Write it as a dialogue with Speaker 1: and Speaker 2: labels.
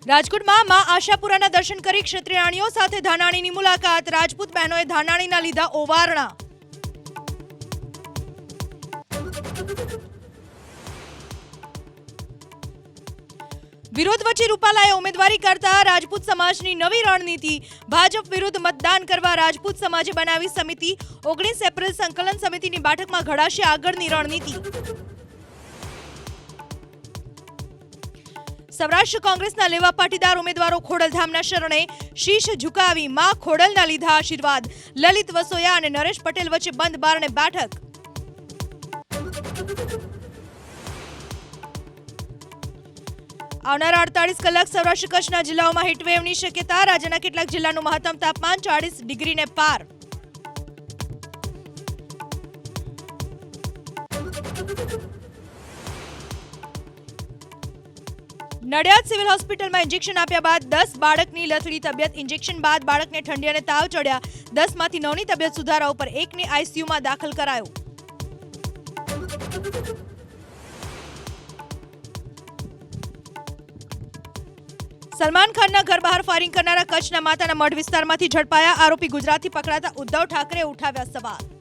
Speaker 1: રાજકોટમાં માં આશાપુરાના દર્શન કરી ક્ષત્રિયાણીઓ સાથે ધાનાણીની મુલાકાત. રાજપૂત બહેનોએ ધાનાણીના લીધા ઓવારણા. વિરોધ વચ્ચે રૂપાલાએ ઉમેદવારી કરતા રાજપૂત સમાજની નવી રણનીતિ. ભાજપ વિરુદ્ધ મતદાન કરવા રાજપૂત સમાજે બનાવી સમિતિ. 19 એપ્રિલ સંકલન સમિતિની બેઠકમાં ઘડાશે આગળની રણનીતિ. સૌરાષ્ટ્ર કોંગ્રેસના લેવા પાટીદાર ઉમેદવારો ખોડલધામના શરણે શીશ ઝુકાવી માં ખોડલના લીધા આશીર્વાદ. લલિત વસોયા અને નરેશ પટેલ વચ્ચે બંધ બારણે બેઠક. આવનારા 48 કલાક સૌરાષ્ટ્ર કચ્છના જિલ્લાઓમાં હીટવેવની શક્યતા. રાજ્યના કેટલાક જિલ્લાનું મહત્તમ તાપમાન 40 ડિગ્રીને પાર. નડિયાદ સિવિલ હોસ્પિટલમાં ઇન્જેક્શન આપ્યા બાદ 10 બાળકની લથડી તબિયત. ઇન્જેક્શન બાદ બાળકને ઠંડી અને તાવ ચડ્યા. 10 માંથી 9ની તબિયત સુધારા ઉપર, 1ને આઈસીયુમાં દાખલ કરાયો. સલમાન ખાનના ઘર બહાર ફાયરિંગ કરનારા કચ્છના માતાના મઢ વિસ્તારમાંથી ઝડપાયા. આરોપી ગુજરાતથી પકડાતા ઉદ્ધવ ઠાકરે ઉઠાવ્યા સવાલ.